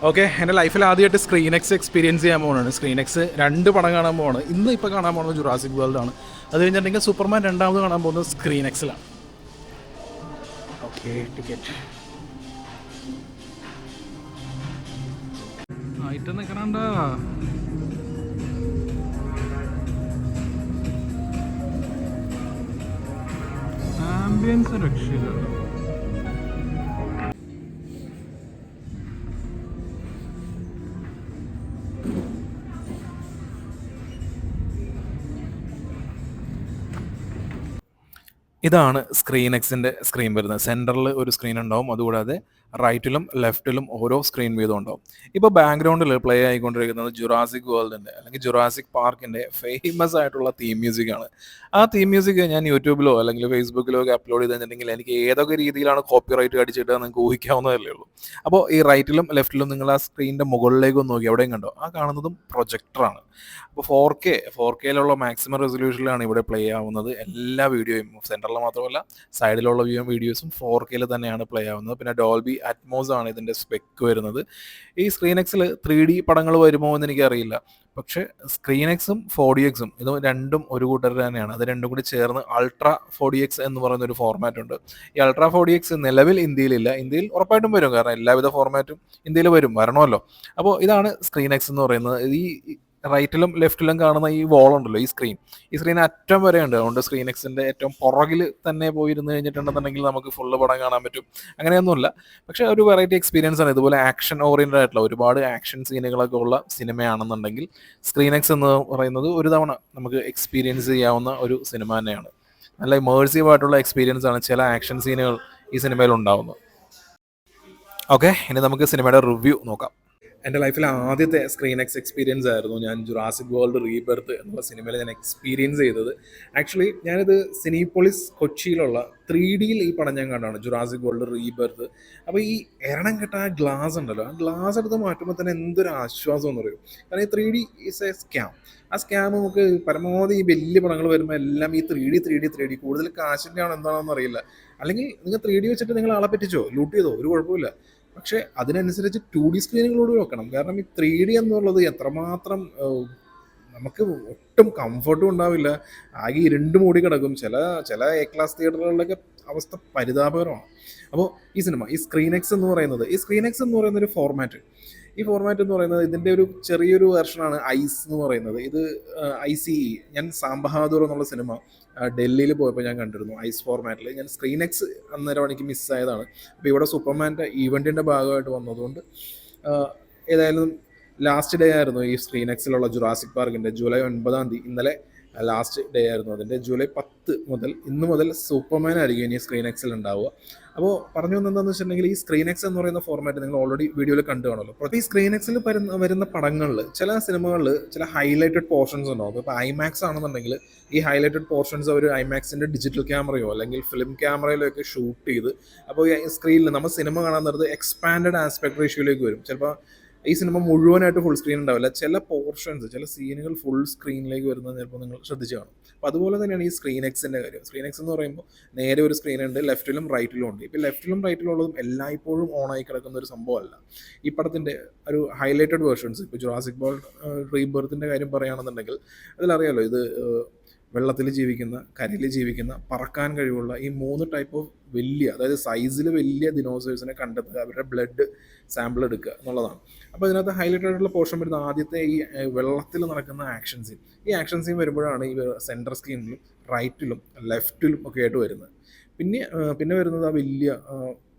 Okay, എൻ്റെ ലൈഫിൽ ആദ്യമായിട്ട് സ്ക്രീൻ എക്സ് എക്സ്പീരിയൻസ് ചെയ്യാൻ പോകുന്നതാണ്. സ്ക്രീൻ എക്സ് 2 പടം കാണാൻ പോകുന്നത്. ഇപ്പോൾ കാണാൻ പോകുന്നത് ജുറാസിക് വേൾഡ് ആണ്. അത് കഴിഞ്ഞിട്ടുണ്ടെങ്കിൽ സൂപ്പർമാൻ രണ്ടാമത് കാണാൻ പോകുന്നത് സ്ക്രീൻ എക്സിലാണ്. ഓക്കെ, ടിക്കറ്റ് ആയിട്ട് നിൽക്കണണ്ട. ആംബിയൻസ് രക്ഷയില്ല. ഇതാണ് സ്ക്രീൻ എക്സിൻ്റെ സ്ക്രീൻ വരുന്നത്. സെൻറ്ററിൽ ഒരു സ്ക്രീൻ ഉണ്ടാവും, അതുകൂടാതെ റൈറ്റിലും ലെഫ്റ്റിലും ഓരോ സ്ക്രീൻ വീതം ഉണ്ടാവും. ഇപ്പോൾ ബാക്ക്ഗ്രൗണ്ടിൽ പ്ലേ ആയിക്കൊണ്ടിരിക്കുന്നത് ജുറാസിക് വേൾഡിൻ്റെ അല്ലെങ്കിൽ ജുറാസിക് പാർക്കിൻ്റെ ഫേമസ് ആയിട്ടുള്ള തീം മ്യൂസിക്കാണ്. ആ തീം മ്യൂസിക് ഞാൻ യൂട്യൂബിലോ അല്ലെങ്കിൽ ഫേസ്ബുക്കിലോ ഒക്കെ അപ്ലോഡ് ചെയ്തിട്ടുണ്ടെങ്കിൽ എനിക്ക് ഏതൊക്കെ രീതിയിലാണ് കോപ്പി റൈറ്റ് അടിച്ചിട്ട് നിങ്ങൾക്ക് ഊഹിക്കാവുന്നതല്ലേ ഉള്ളൂ. അപ്പോൾ ഈ റൈറ്റിലും ലെഫ്റ്റിലും നിങ്ങൾ ആ സ്ക്രീനിൻ്റെ മുകളിലേക്ക് ഒന്ന് നോക്കി, എവിടെയും കണ്ടോ, ആ കാണുന്നതും പ്രൊജക്ടറാണ്. അപ്പോൾ 4Kയിലുള്ള മാക്സിമം റെസൊല്യൂഷനിലാണ് ഇവിടെ പ്ലേ ആവുന്നത്. എല്ലാ വീഡിയോയും സെൻറ്ററിൽ മാത്രമല്ല സൈഡിലുള്ള വീഡിയോസും 4Kയിൽ തന്നെയാണ് പ്ലേ ആവുന്നത്. പിന്നെ ഡോൾബി അറ്റ്മോസ് ആണ് ഇതിൻ്റെ സ്പെക്ക് വരുന്നത്. ഈ സ്ക്രീൻ എക്സിൽ 3D പടങ്ങൾ വരുമോ എന്ന് എനിക്കറിയില്ല. പക്ഷേ സ്ക്രീൻ എക്സും 4DX ഇത് രണ്ടും ഒരു കൂട്ടർ തന്നെയാണ്. അത് രണ്ടും കൂടി ചേർന്ന് അൾട്രാ 4DX എന്ന് പറയുന്ന ഒരു ഫോർമാറ്റ് ഉണ്ട്. ഈ അൾട്രാ 4DX നിലവിൽ ഇന്ത്യയിലില്ല. ഇന്ത്യയിൽ ഉറപ്പായിട്ടും വരും, കാരണം എല്ലാവിധ ഫോർമാറ്റും ഇന്ത്യയിൽ വരണമല്ലോ. അപ്പോൾ ഇതാണ് സ്ക്രീൻ എക്സ് എന്ന് പറയുന്നത്. ഈ റൈറ്റിലും ലെഫ്റ്റിലും കാണുന്ന ഈ വോളുണ്ടല്ലോ, ഈ സ്ക്രീൻ അറ്റം വരെ ഉണ്ട്. അതുകൊണ്ട് സ്ക്രീൻ എക്സിൻ്റെ ഏറ്റവും പുറകിൽ തന്നെ പോയിരുന്നു കഴിഞ്ഞിട്ടുണ്ടെന്നുണ്ടെങ്കിൽ നമുക്ക് ഫുള്ള് പടം കാണാൻ പറ്റും. അങ്ങനെയൊന്നുമില്ല, പക്ഷേ ഒരു വെറൈറ്റി എക്സ്പീരിയൻസ് ആണ്. ഇതുപോലെ ആക്ഷൻ ഓറിയൻറ്റഡ് ആയിട്ടുള്ള ഒരുപാട് ആക്ഷൻ സീനുകളൊക്കെ ഉള്ള സിനിമയാണെന്നുണ്ടെങ്കിൽ സ്ക്രീൻ എക്സ് എന്ന് പറയുന്നത് ഒരു തവണ നമുക്ക് എക്സ്പീരിയൻസ് ചെയ്യാവുന്ന ഒരു സിനിമ തന്നെയാണ്. നല്ല ഇമേഴ്സീവ് ആയിട്ടുള്ള എക്സ്പീരിയൻസ് ആണ് ചില ആക്ഷൻ സീനുകൾ ഈ സിനിമയിൽ ഉണ്ടാവുന്നത്. ഓക്കെ, ഇനി നമുക്ക് സിനിമയുടെ റിവ്യൂ നോക്കാം. എൻ്റെ ലൈഫിൽ ആദ്യത്തെ സ്ക്രീൻ എക്സ് എക്സ്പീരിയൻസ് ആയിരുന്നു ഞാൻ ജുറാസിക് വേൾഡ് റീബർത്ത് എന്നുള്ള സിനിമയിൽ ഞാൻ എക്സ്പീരിയൻസ് ചെയ്തത്. ആക്ച്വലി ഞാനിത് സിനിപോളിസ് കൊച്ചിയിലുള്ള 3Dയിൽ ഈ പടം ഞാൻ കണ്ടാണ്, ജുറാസിക് വേൾഡ് റീബർത്ത്. അപ്പോൾ ഈ എരണം കെട്ട ആ ഗ്ലാസ് ഉണ്ടല്ലോ, ആ ഗ്ലാസ് എടുത്ത് മാറ്റുമ്പോൾ തന്നെ എന്തൊരു ആശ്വാസം എന്ന് പറയും. കാരണം ഈ 3D ഈസ് എ സ്കാം. ആ സ്കാം നമുക്ക് പരമാവധി ഈ വലിയ പടങ്ങൾ വരുമ്പോൾ എല്ലാം ഈ 3D കൂടുതൽ കാശിൻ്റെ ആണോ എന്താണെന്ന് അറിയില്ല. അല്ലെങ്കിൽ നിങ്ങൾ 3D വെച്ചിട്ട് നിങ്ങൾ ആളെ പറ്റിച്ചോ, ലൂട്ട് ചെയ്തോ, ഒരു കുഴപ്പമില്ല. പക്ഷേ അതിനനുസരിച്ച് 2D സ്ക്രീനുകളോട് വെക്കണം. കാരണം ഈ 3D എന്നുള്ളത് എത്രമാത്രം നമുക്ക് ഒട്ടും കംഫർട്ടും ഉണ്ടാവില്ല. ആകെ ഇരുണ്ട് മൂടി കിടക്കും. ചില എ ക്ലാസ് തിയേറ്ററുകളിലൊക്കെ അവസ്ഥ പരിതാപകരമാണ്. അപ്പോൾ ഈ സ്ക്രീൻ എക്സ് എന്ന് പറയുന്ന ഒരു ഫോർമാറ്റ്. ഈ ഫോർമാറ്റ് എന്ന് പറയുന്നത് ഇതിൻ്റെ ഒരു ചെറിയൊരു വെർഷനാണ് ഐസ് എന്ന് പറയുന്നത്. ഇത് ICE, ഞാൻ സാം ബഹാദൂർ എന്നുള്ള സിനിമ ഡൽഹിയിൽ പോയപ്പോൾ ഞാൻ കണ്ടിരുന്നു ഐസ് ഫോർമാറ്റിൽ. ഞാൻ സ്ക്രീൻ എക്സ് അന്നേരം എനിക്ക് മിസ്സായതാണ്. അപ്പോൾ ഇവിടെ സൂപ്പർമാൻ്റെ ഈവൻറ്റിൻ്റെ ഭാഗമായിട്ട് വന്നതുകൊണ്ട് ഏതായാലും ലാസ്റ്റ് ഡേ ആയിരുന്നു ഈ സ്ക്രീൻ എക്സിലുള്ള ജുറാസിക് പാർക്കിൻ്റെ. ജൂലൈ 9 ഇന്നലെ ലാസ്റ്റ് ഡേ ആയിരുന്നു അതിൻ്റെ. ജൂലൈ 10 മുതൽ ഇന്ന് മുതൽ സൂപ്പർമാൻ ആയിരിക്കും ഇനി സ്ക്രീൻ എക്സിൽ ഉണ്ടാവുക. അപ്പോൾ പറഞ്ഞു വന്നതെന്ന് വെച്ചിട്ടുണ്ടെങ്കിൽ ഈ സ്ക്രീൻ എക്സ് എന്ന് പറയുന്ന ഫോർമാറ്റ് നിങ്ങൾ ഓൾറെഡി വീഡിയോയിൽ കണ്ടു കാണുമല്ലോ. അപ്പോൾ ഈ സ്ക്രീൻ എക്സിൽ വരുന്ന പടങ്ങളിൽ ചില സിനിമകളിൽ ചില ഹൈലൈറ്റഡ് പോർഷൻസ് ഉണ്ടാവും. ഇപ്പോൾ ഐമാക്സ് ആണെന്നുണ്ടെങ്കിൽ ഈ ഹൈലൈറ്റഡ് പോർഷൻസ് അവർ ഐമാക്സിൻ്റെ ഡിജിറ്റൽ ക്യാമറയോ അല്ലെങ്കിൽ ഫിലിം ക്യാമറയിലോ ഒക്കെ ഷൂട്ട് ചെയ്ത്, അപ്പോൾ ഈ സ്ക്രീനിൽ നമ്മൾ സിനിമ കാണാൻ നേരത്ത് എക്സ്പാൻഡഡ് ആസ്പെക്ട് റേഷ്യോയിലേക്ക് വരും. ചിലപ്പോൾ ഈ സിനിമ മുഴുവനായിട്ട് ഫുൾ സ്ക്രീൻ ഉണ്ടാവില്ല, ചില പോർഷൻസ്, ചില സീനുകൾ ഫുൾ സ്ക്രീനിലേക്ക് വരുന്നത് ചിലപ്പോൾ നിങ്ങൾ ശ്രദ്ധിച്ച് കാണും. അപ്പോൾ അതുപോലെ തന്നെയാണ് ഈ സ്ക്രീൻ എക്സിൻ്റെ കാര്യം. സ്ക്രീൻ എക്സ് എന്ന് പറയുമ്പോൾ നേരെ ഒരു സ്ക്രീൻ ഉണ്ട്, ലെഫ്റ്റിലും റൈറ്റിലും ഉണ്ട്. ഇപ്പോൾ ലെഫ്റ്റിലും റൈറ്റിലുള്ളതും എല്ലായ്പ്പോഴും ഓണായി കിടക്കുന്ന ഒരു സംഭവമല്ല. ഈ പടത്തിൻ്റെ ഒരു ഹൈലൈറ്റഡ് വേർഷൻസ്, ഇപ്പോൾ ജുറാസിക് വേൾഡ് റീബർത്തിൻ്റെ കാര്യം പറയുകയാണെന്നുണ്ടെങ്കിൽ അതിലറിയാലോ, ഇത് വെള്ളത്തിൽ ജീവിക്കുന്ന, കരയിൽ ജീവിക്കുന്ന, പറക്കാൻ കഴിവുള്ള ഈ 3 ടൈപ്പ് ഓഫ് വലിയ, അതായത് സൈസിൽ വലിയ ദിനോസേഴ്സിനെ കണ്ടെത്തുക, അവരുടെ ബ്ലഡ് സാമ്പിൾ എടുക്കുക എന്നുള്ളതാണ്. അപ്പോൾ ഇതിനകത്ത് ഹൈലൈറ്റഡ് ആയിട്ടുള്ള പോർഷൻ വരുന്ന ആദ്യത്തെ ഈ വെള്ളത്തിൽ നടക്കുന്ന ആക്ഷൻ സീൻ. ഈ ആക്ഷൻ സീൻ വരുമ്പോഴാണ് ഈ സെൻറ്റർ സ്ക്രീനിലും റൈറ്റിലും ലെഫ്റ്റിലും ഒക്കെ ആയിട്ട് വരുന്നത്. പിന്നെ വരുന്നത് ആ വലിയ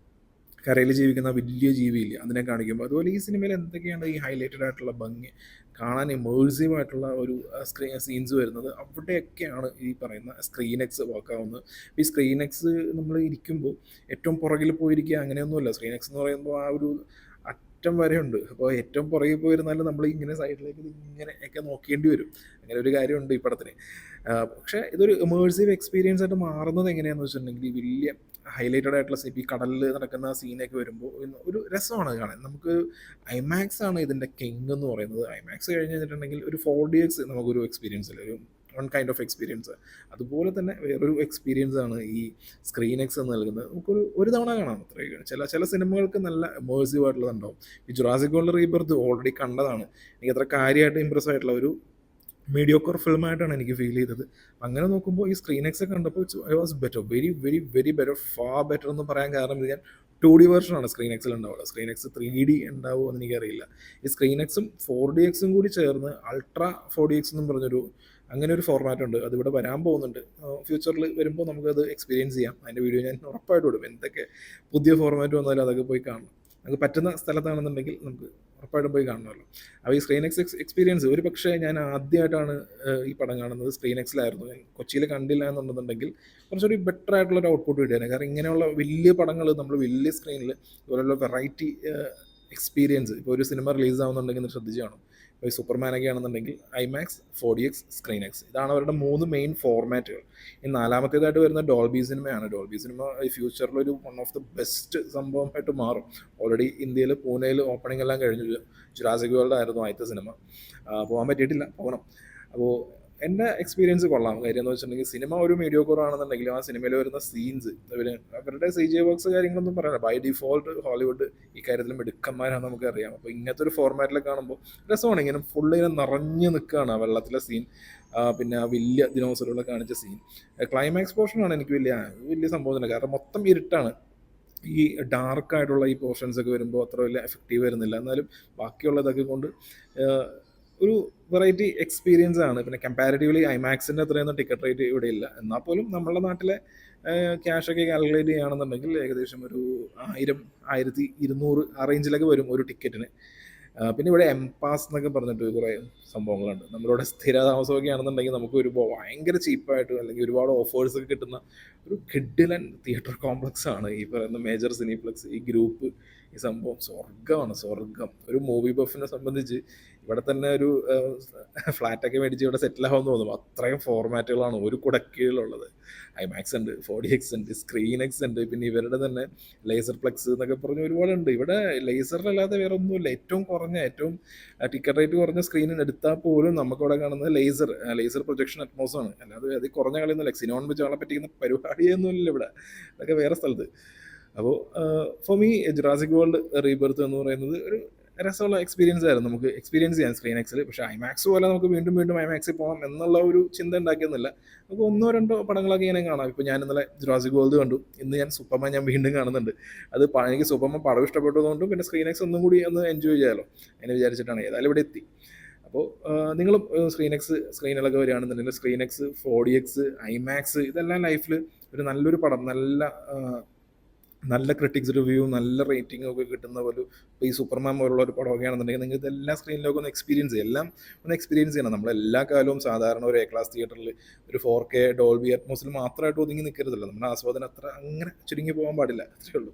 കരയിൽ ജീവിക്കുന്ന വലിയ ജീവിയില്ല, അതിനെ കാണിക്കുമ്പോൾ. അതുപോലെ ഈ സിനിമയിൽ എന്തൊക്കെയാണ് ഈ ഹൈലൈറ്റഡ് ആയിട്ടുള്ള ഭംഗി, കാണാൻ ഇമേഴ്സീവ് ആയിട്ടുള്ള ഒരു സീൻസ് വരുന്നത്, അവിടെയൊക്കെയാണ് ഈ പറയുന്ന സ്ക്രീൻ എക്സ് വർക്കാവുന്നത്. ഈ സ്ക്രീൻ എക്സ് നമ്മൾ ഇരിക്കുമ്പോൾ ഏറ്റവും പുറകിൽ പോയിരിക്കുക അങ്ങനെയൊന്നുമല്ല. സ്ക്രീൻ എക്സ് എന്ന് പറയുമ്പോൾ ആ ഒരു അറ്റം വരെ ഉണ്ട്. അപ്പോൾ ഏറ്റവും പുറകിൽ പോയിരുന്നാലും നമ്മൾ ഇങ്ങനെ സൈഡിലേക്ക് ഇങ്ങനെ ഒക്കെ നോക്കേണ്ടി വരും. അങ്ങനെ ഒരു കാര്യമുണ്ട് ഈ പടത്തിന്. പക്ഷേ ഇതൊരു ഇമേഴ്സീവ് എക്സ്പീരിയൻസ് ആയിട്ട് മാറുന്നത് എങ്ങനെയാണെന്ന് വെച്ചിട്ടുണ്ടെങ്കിൽ ഈ വലിയ ഹൈലൈറ്റഡ് ആയിട്ടുള്ള ഈ കടലിൽ നടക്കുന്ന സീനൊക്കെ വരുമ്പോൾ ഒരു രസമാണ് കാണാൻ. നമുക്ക് ഐമാക്സ് ആണ് ഇതിൻ്റെ കിങ് എന്ന് പറയുന്നത്. ഐമാക്സ് കഴിഞ്ഞ് കഴിഞ്ഞിട്ടുണ്ടെങ്കിൽ ഒരു 4DX നമുക്കൊരു എക്സ്പീരിയൻസ് ഇല്ല, ഒരു വൺ കൈൻഡ് ഓഫ് എക്സ്പീരിയൻസ്. അതുപോലെ തന്നെ വേറൊരു എക്സ്പീരിയൻസ് ആണ് ഈ സ്ക്രീൻ എക്സ് എന്ന് നൽകുന്നത്. ഒരു തവണ കാണാം അത്രയൊക്കെയാണ്. ചില സിനിമകൾക്ക് നല്ല ഇമേഴ്സീവ് ആയിട്ടുള്ളതുണ്ടാവും. ഈ ജുറാസിക് വേൾഡ് റീബർത്ത് ഓൾറെഡി കണ്ടതാണ്. എനിക്ക് അത്ര കാര്യമായിട്ട് ഇമ്പ്രസ് ആയിട്ടുള്ള ഒരു മീഡിയോക്കർ ഫിലിമായിട്ടാണ് എനിക്ക് ഫീൽ ചെയ്തത്. അങ്ങനെ നോക്കുമ്പോൾ ഈ സ്ക്രീൻ എക്സ് കണ്ടപ്പോൾ I was better, very very very better, far better എന്ന് പറയാൻ കാരണം ഇത് ഞാൻ 2D വെർഷനാണ് സ്ക്രീൻ എക്സിൽ ഉണ്ടാവുക. സ്ക്രീൻ എക്സ് 3D ഉണ്ടാവുമോ എന്ന് എനിക്കറിയില്ല. ഈ സ്ക്രീൻ എക്സും 4DX കൂടി ചേർന്ന് അൾട്രാ 4DX എന്നും പറഞ്ഞൊരു അങ്ങനെ ഒരു ഫോർമാറ്റ് ഉണ്ട്. അതിവിടെ വരാൻ പോകുന്നുണ്ട്. ഫ്യൂച്ചറിൽ വരുമ്പോൾ നമുക്കത് എക്സ്പീരിയൻസ് ചെയ്യാം. അതിൻ്റെ വീഡിയോ ഞാൻ ഉറപ്പായിട്ട് വിടും. എന്തൊക്കെ പുതിയ ഫോർമാറ്റ് വന്നാലും അതൊക്കെ പോയി കാണണം. നമുക്ക് പറ്റുന്ന സ്ഥലത്താണെന്നുണ്ടെങ്കിൽ നമുക്ക് ഉറപ്പായിട്ടും പോയി കാണണമല്ലോ. അപ്പോൾ ഈ സ്ക്രീൻ എക്സ്പീരിയൻസ് ഒരു പക്ഷേ ഞാൻ ആദ്യമായിട്ടാണ് ഈ പടം കാണുന്നത് സ്ക്രീൻ എക്സിലായിരുന്നു. ഞാൻ കൊച്ചിയിൽ കണ്ടില്ല എന്നുണ്ടെന്നുണ്ടെങ്കിൽ കുറച്ചൊരു ബെറ്റർ ആയിട്ടുള്ളൊരു ഔട്ട്പുട്ട് കിട്ടിയാണ്. കാരണം ഇങ്ങനെയുള്ള വലിയ പടങ്ങൾ നമ്മൾ വലിയ സ്ക്രീനിൽ ഇതുപോലുള്ള വെറൈറ്റി എക്സ്പീരിയൻസ് ഇപ്പോൾ ഒരു സിനിമ റിലീസ് ആവുന്നുണ്ടെങ്കിൽ ശ്രദ്ധിച്ച് കാണും. ഇപ്പോൾ ഈ സൂപ്പർമാനൊക്കെ ആണെന്നുണ്ടെങ്കിൽ ഐമാക്സ്, 4DX, സ്ക്രീൻ എക്സ്, ഇതാണ് അവരുടെ 3 മെയിൻ ഫോർമാറ്റുകൾ. ഈ നാലാമത്തേതായിട്ട് വരുന്ന ഡോൾബി സിനിമയാണ്. ഡോൾബി സിനിമ ഈ ഫ്യൂച്ചറിലൊരു വൺ ഓഫ് ദ ബെസ്റ്റ് സംഭവമായിട്ട് മാറും. ഓൾറെഡി ഇന്ത്യയിൽ പൂനെയിൽ ഓപ്പണിംഗ് എല്ലാം കഴിഞ്ഞു. ജുറാസിക് വേൾഡ് ആയിരുന്നു ആദ്യത്തെ സിനിമ. പോകാൻ പറ്റിയിട്ടില്ല, പോകണം. അപ്പോൾ എൻ്റെ എക്സ്പീരിയൻസ് കൊള്ളാം. കാര്യം എന്ന് വെച്ചിട്ടുണ്ടെങ്കിൽ സിനിമ ഒരു മീഡിയോക്കർ ആണെന്നുണ്ടെങ്കിലും ആ സിനിമയിൽ വരുന്ന സീൻസ് അവരുടെ CGI വർക്ക്സ് കാര്യങ്ങളൊന്നും പറയാനില്ല. ബൈ ഡിഫോൾട്ട് ഹോളിവുഡ് ഇക്കാര്യത്തിൽ മിടുക്കന്മാരാണെന്ന് നമുക്കറിയാം. അപ്പോൾ ഇങ്ങനത്തെ ഒരു ഫോർമാറ്റിലൊക്കെ കാണുമ്പോൾ രസമാണ്. ഇങ്ങനെ ഫുള്ള് ഇങ്ങനെ നിറഞ്ഞു നിൽക്കുകയാണ് ആ വെള്ളത്തിലെ സീൻ. പിന്നെ ആ വലിയ ദിനോസറുകളെ കാണിച്ച സീൻ. ക്ലൈമാക്സ് പോർഷനാണ് എനിക്ക് വലിയ സംഭവം തന്നെ. കാരണം മൊത്തം ഇരുട്ടാണ്. ഈ ഡാർക്കായിട്ടുള്ള ഈ പോർഷൻസ് ഒക്കെ വരുമ്പോൾ അത്ര വലിയ എഫക്റ്റീവ് വരുന്നില്ല. എന്നാലും ബാക്കിയുള്ളതൊക്കെ കൊണ്ട് ഒരു വെറൈറ്റി എക്സ്പീരിയൻസ് ആണ്. പിന്നെ കമ്പാരിറ്റീവ്ലി ഐമാക്സിൻ്റെ അത്രയൊന്നും ടിക്കറ്റ് റേറ്റ് ഇവിടെ ഇല്ല. എന്നാൽ പോലും നമ്മളുടെ നാട്ടിലെ ക്യാഷൊക്കെ കാൽക്കുലേറ്റ് ചെയ്യുകയാണെന്നുണ്ടെങ്കിൽ ഏകദേശം ഒരു 1000, 1200 ആ റേഞ്ചിലൊക്കെ വരും ഒരു ടിക്കറ്റിന്. പിന്നെ ഇവിടെ എംപാസ് എന്നൊക്കെ പറഞ്ഞിട്ട് കുറേ സംഭവങ്ങളുണ്ട്. നമ്മളിവിടെ സ്ഥിര താമസമൊക്കെ ആണെന്നുണ്ടെങ്കിൽ നമുക്ക് ഭയങ്കര ചീപ്പായിട്ട് അല്ലെങ്കിൽ ഒരുപാട് ഓഫേഴ്സൊക്കെ കിട്ടുന്ന ഒരു കിഡിലൻ തിയേറ്റർ കോംപ്ലക്സ് ആണ് ഈ പറയുന്ന മേജർ സിനിപ്ലക്സ്. ഈ ഗ്രൂപ്പ്, ഈ സംഭവം സ്വർഗ്ഗമാണ്, സ്വർഗ്ഗം. ഒരു മൂവി ബഫിനെ സംബന്ധിച്ച് ഇവിടെ തന്നെ ഒരു ഫ്ലാറ്റൊക്കെ മേടിച്ച് ഇവിടെ സെറ്റിലാവുമെന്ന് തോന്നും. അത്രയും ഫോർമാറ്റുകളാണ് ഒരു കുടക്കീഴിലുള്ളത്. ഐമാക്സ് ഉണ്ട്, 4DX ഉണ്ട്, സ്ക്രീൻ എക്സ് ഉണ്ട്, പിന്നെ ഇവരുടെ തന്നെ ലേസർ പ്ലെക്സ് എന്നൊക്കെ പറഞ്ഞ് ഒരുപാടുണ്ട്. ഇവിടെ ലേസറിലല്ലാതെ വേറെ ഒന്നുമില്ല. ഏറ്റവും ടിക്കറ്റ് റേറ്റ് കുറഞ്ഞ സ്ക്രീനിന് എടുത്താൽ പോലും നമുക്കിവിടെ കാണുന്നത് ലേസർ പ്രൊജക്ഷൻ അറ്റ്മോസാണ്. അല്ലാതെ അത് കുറഞ്ഞ കളിയൊന്നുമില്ല. സിനോൺ വെച്ച് ആളെ പറ്റിക്കുന്ന പരിപാടിയൊന്നുമില്ല ഇവിടെ. അതൊക്കെ വേറെ സ്ഥലത്ത്. അപ്പോൾ for me Jurassic world rebirth എന്ന് പറയുന്നത് ഒരു രസമുള്ള എക്സ്പീരിയൻസ് ആയിരുന്നു. നമുക്ക് എക്സ്പീരിയൻസ് ചെയ്യാൻ സ്ക്രീൻ എക്സിൽ. പക്ഷേ ഐമാക്സ് പോലെ നമുക്ക് വീണ്ടും ഐമാക്സിൽ പോകാം എന്നുള്ള ഒരു ചിന്ത ഉണ്ടാക്കിയൊന്നുമില്ല. നമുക്ക് 1-2 പടങ്ങളൊക്കെ ഇങ്ങനെ കാണാം. ഇപ്പോൾ ഞാൻ ഇന്നലെ ജുറാസിക് വേൾഡ് കണ്ടു. ഇന്ന് ഞാൻ സൂപ്പർമാൻ വീണ്ടും കാണുന്നുണ്ട്. അത് എനിക്ക് സൂപ്പർമാൻ പടം ഇഷ്ടപ്പെട്ടതുകൊണ്ടും പിന്നെ സ്ക്രീൻ എക്സ് ഒന്നും കൂടി ഒന്ന് എൻജോയ് ചെയ്യാമല്ലോ എന്ന് വിചാരിച്ചിട്ടാണ്. ഏതായാലും ഇവിടെ എത്തി. അപ്പോൾ നിങ്ങളും സ്ക്രീനുകളൊക്കെ വരികയാണെന്നുണ്ടെങ്കിൽ സ്ക്രീൻ എക്സ്, 4DX, ഐമാക്സ് ഇതെല്ലാം ലൈഫിൽ ഒരു നല്ലൊരു പടം, നല്ല ക്രിട്ടിക്സ് റിവ്യൂ, നല്ല റേറ്റിംഗ് ഒക്കെ കിട്ടുന്ന ഒരു ഈ സൂപ്പർമാൻ പോലുള്ള ഒരു പടമൊക്കെ ആണെന്നുണ്ടെങ്കിൽ നിങ്ങൾക്ക് ഇതെല്ലാം സ്ക്രീനിലൊക്കെ ഒന്ന് എക്സ്പീരിയൻസ് ചെയ്യണം. നമ്മളെല്ലാ കാലവും സാധാരണ ഒരു A-ക്ലാസ് തിയേറ്ററിൽ ഒരു 4K ഡോൾബി അറ്റ്മോസിൽ മാത്രമായിട്ട് ഒതുങ്ങി നിൽക്കരുതല്ലോ. നമ്മുടെ ആസ്വാദനം അത്ര അങ്ങനെ ചുരുങ്ങി പോകാൻ പാടില്ല. അത്രയേ ഉള്ളൂ.